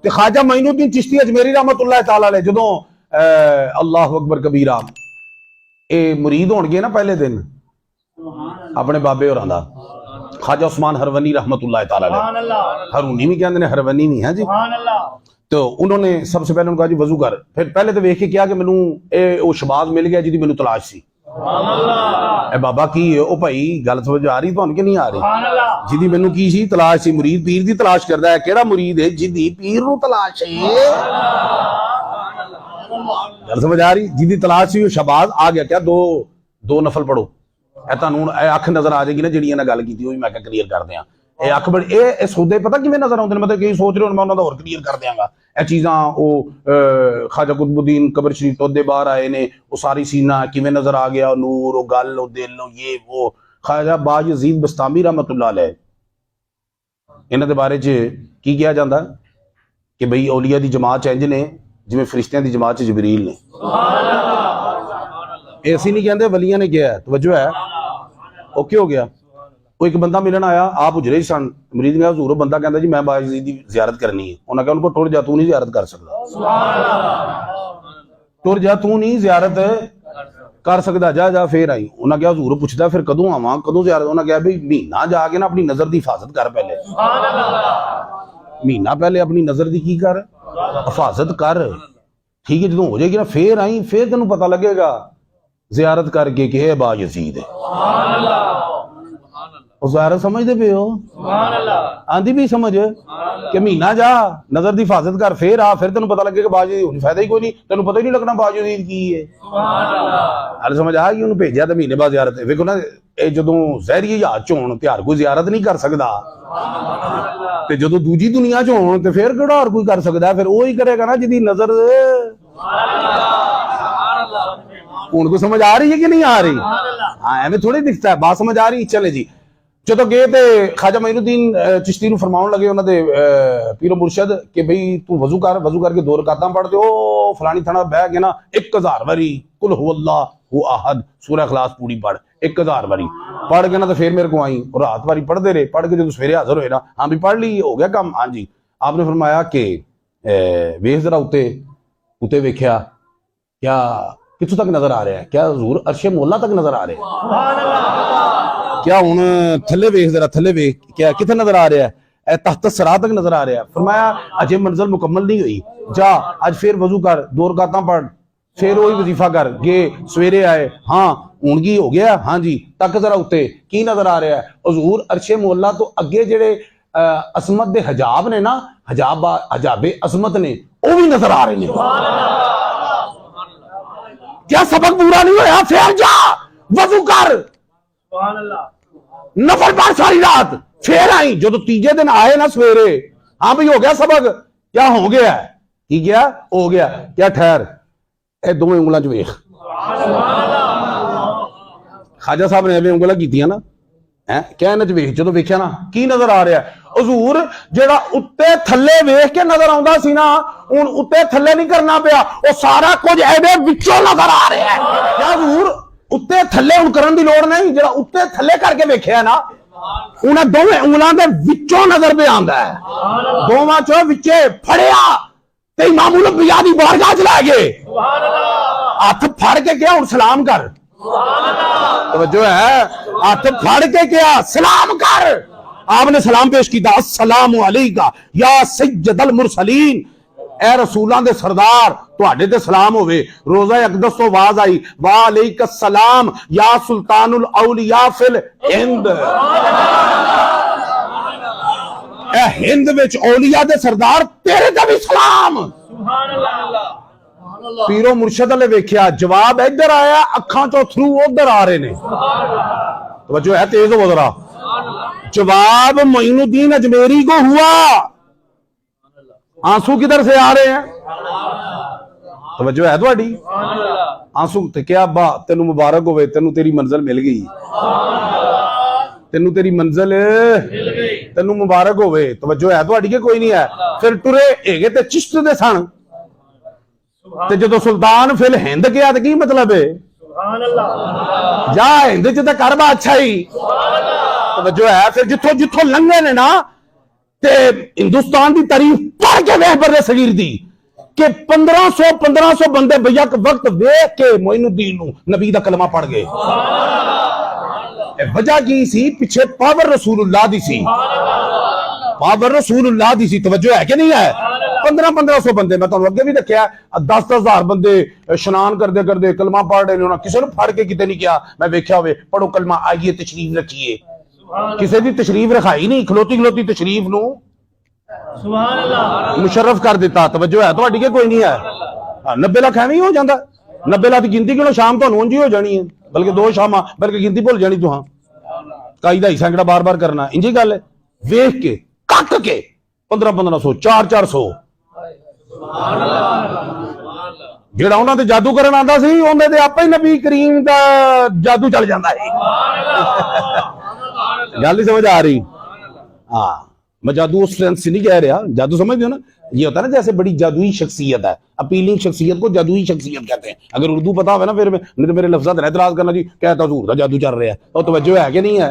ते ख्वाजा मोइनुद्दीन चिश्ती अजमेरी रहमतुल्लाह तआला अलैह जदों अल्लाह अकबर कबीरा ये मुरीद होणगे ना पहले दिन अपने बाबे होरां दा ख्वाजा उस्मान हरवनी रहमतुल्लाह तआला अलैह, हरूनी भी कहते हैं हरवनी नहीं है जी। तो उन्होंने सबसे पहले उन्होंने कहा जी वजू कर, फिर पहले तो वेख के किया कि मैनू वो शबाज मिल गया जिहदी मैनू तलाश सी। बाबा की ओ भाई गल समझ आ रही तुहानू कि नहीं आ रही? जिहदी मैनू की सी तलाश सी, मुरीद पीर दी तलाश करदा है। किहड़ा मुरीद है जिहदी पीर नू तलाश है? गल समझ आ रही? जिहदी तलाश सी शबाज आ गया। क्या दो नफल पढ़ो, तुहानू अख नजर आ जाएगी ना जिहड़ी इन्हां गल कीती, ओह भी मैं क्लीयर कर दियां। अख बड़ ये सौदे पता किवें नजर आउंदे ने, मतलब कई सोच रहे हो मैं उन्हां दा होर क्लीयर कर दियांगा। ਇਹ चीज़ां ख्वाजा कुतुबुद्दीन कबर शरीफ तो अद्धे बाहर आए ने, वो सारी सीना किवें नजर आ गया, नूर वो गल वो दिल ये वो। ख्वाजा बायजीद बस्तामी रहमतुल्लाह अलैह इन्हां दे बारे च की किया जाता कि बई औलिया दी जमात इंज ने जिवें फरिश्तियां दी जमात च जबरील ने। ऐसी नहीं कहते वलियां ने किया, तवज्जो है। ओके हो गया। वो एक बंदा मिलन आया, आप उजरे ही सन, मरीज ने हजूर बंदा कहता जी मैं बायजीद दी ज़ियारत करनी है। उन्होंने कहा उनको टुर जा, तू नहीं ज़ियारत कर सकता, टुर जा तू नहीं ज़ियारत कर सकता, जा जा। फिर आई, उन्हें कहा हजूर पूछता फिर कदों आवां कदों ज़ियारत? उन्हें कहा भाई महीना जाके ना अपनी नज़र की हिफाजत कर, पहले महीना पहले अपनी नज़र की की कर हिफाजत कर, ठीक है। जो हो जाएगी ना फिर आई, फिर तेन पता लगेगा ज़ियारत करके कि है बायजीद है। ज़ाहिर समझते पे हो? आंधी भी समझ कि महीना जा नजर की हिफाजत कर, फिर आ, फिर तेन पता लगे कि बायजीद फायदा ही कोई नहीं, तेन पता ही नहीं लगना बायजीद की है। हल समझ आ गई? उन्हें भेजा तो महीने बाद ज़ियारत है। देखो ना जो जहरी जहाज च होण ते हर कोई ज़ियारत नहीं कर सकता, ते जो दूजी दुनिया च होण ते फिर केड़ा हर कोई कर सकता है? फिर वो ही करेगा ना जिहदी नजर। हुण को समझ आ रही है कि नहीं आ रही? हाँ एवं थोड़ी दिखता है, बात समझ आ रही? चले जी। जो गए तो ख्वाजा मोइनुद्दीन चिश्ती नूं फरमाउण लगे उन्होंने पीरो मुर्शद कि बई तू वजू करके 2 रकातां पढ़ दे। फलानी थाना बह के ना 1000 बारी कुल हुवल्लाहु अहद सूरह इखलास पूरी पढ़, 1000 बारी पढ़ के ना तो फिर मेरे को आई और रात बारी पढ़ते रहे। पढ़ के जो सवेरे हाजिर होए ना, हाँ भी पढ़ ली, हो गया काम। हाँ जी। आपने फरमाया कि वेख जरा उत्ते वेख्या, क्या कित्थों तक नजर आ रहा है? क्या हजूर अर्शे मौला तक नजर आ रहे हैं? क्या हुण थले वेख जरा, थले वेख, क्या किथे नजर आ रहा है? तहत सरा तक नजर आ रहा है। फरमाया अजे मंजिल मुकम्मल नहीं हुई, जा अज फिर वजू कर, 2 रकातां पढ़, फिर वही वजीफा कर। गे सवेरे आए, हाँ हुण की हो गया? हाँ जी। तक जरा उत्ते की नजर आ रहा है? हजूर अर्शे मौला तो अगे जेड़े असमत दे हजाब ने ना, हजाबे असमत ने, वो भी नजर आ रहे हैं। क्या सबक पूरा नहीं होया? फिर जा वजू कर, नफल पढ़ सारी रात, फिर आई। जो तीजे दिन आए ना सवेरे, हाँ भाई हो गया सबक? क्या हो गया? की क्या हो गया? क्या ठहर, ए 2 उंगलों च वेख। ख्वाजा साहब ने उंगलां कीतियां ना, है क्या इन्हां च वेख? जो वेख्या ना की नजर आ रहा है? हजूर जेड़ा उत्ते थल्ले वेख के नजर आउंदा सी ना, हुण उत्ते थल्ले नहीं करना पिया, वो सारा कुछ एदे विचों नजर आ रहा है। क्या हजूर उत्ते थल्ले हुण करन दी लोड़ नहीं? जेड़ा उत्ते थल्ले करके वेख्या ना, उन्हें 2 उंगलां दे विचों नजर पे आंदा है, दोवां चों विचे फड़िया ते इमामुल अंबिया दी बारगाह च लै गए, हथ फड़ के क्या हुण सलाम कर। तवज्जो है? हथ फड़ के क्या सलाम कर। आपने सलाम पेश किया, अस्सलामु अलैका या सय्यदल मुरसलीन, ए रसूलां दे सरदार तुहाडे ते सलाम होवे। रोजा अकदस तो आवाज आई, वा अलैका सलाम या सुल्तानुल औलिया फिल हिंद, ए हिंद विच औलिया दे सरदार तेरे ते भी सलाम। पीरो मुर्शद ने वेख्या, जवाब इधर आया, अखां चों थ्रू उधर आ रहे ने। तवज्जो है, तेज हो जरा। जवाब मोइनुद्दीन अजमेरी को हुआ, आंसू किधर से आ रहे हैं? तवज्जो है थोड़ी? आंसू ते क्या अब्बा तेनू मुबारक होवे, तेनू तेरी मंजिल मिल गई, तेनू तेरी मंजिल तेनू मुबारक होवे। तवज्जो है थोड़ी के कोई नहीं है? फिर टुरे हेगे ते चिश्त दे सन, ते जदों सुल्तान फिल हिंद गया तो की मतलब है? जा हिंद च तो कर बादशाही। तवज्जो है? फिर जिथों जिथों लंघे ने ना, ते हिंदुस्तान की तारीफ पढ़ के वेख बरदे सगीर दी कि 1500 बंदे भैया वक्त वेख के मोइनुद्दीन नू नबी दा कलमा पढ़ गए। वजह की सी पिछे पावर रसूलुल्लाह दी सी, पावर रसूलुल्लाह दी सी। तवज्जो है कि नहीं है? 1500 बंदे, मैं तुहानू अगे भी दस्सिया 10,000 बंदे शनान करते करते कलमा पढ़ रहे ने, किसी ने फड़ के किते नहीं किया मैं वेख्या होवे पढ़ो कलमा आइए तशरीफ रखिए, किसी की तशरीफ रखाई नहीं, खलोती खलोती तशरीफ नू सुभान अल्लाह मुशर्रफ कर दिता। तवज्जो है तुहाडी के कोई नहीं है? 90 लाख एवं ही हो जाता, 90 लाख की गिनती क्यों शाम तो उंज ही हो जानी है, बल्कि 2 शाम बल्कि गिनती भुल जानी तुहां काई दा सैकड़ा बार बार करना। इंजी गल है वेख के कक के 1500 400 जेड़ा उन्हां ते जादू करन आंदा सी उन्हां दे आपे ही नबी करीम दा जादू चल जांदा है। गल नहीं समझ आ रही? हाँ, मैं जादू उस सेंस से नहीं कह रहा, जादू समझते हो ना, ये होता है ना जैसे बड़ी जादुई शख्सियत है, अपीलिंग शख्सियत को जादुई शख्सियत कहते हैं। अगर उर्दू पता हो ना फिर नहीं तो मेरे लफ्ज़ात एतराज करना जी कहता हजूर का जादू चल रहा है, और तवज्जो है कि नहीं है?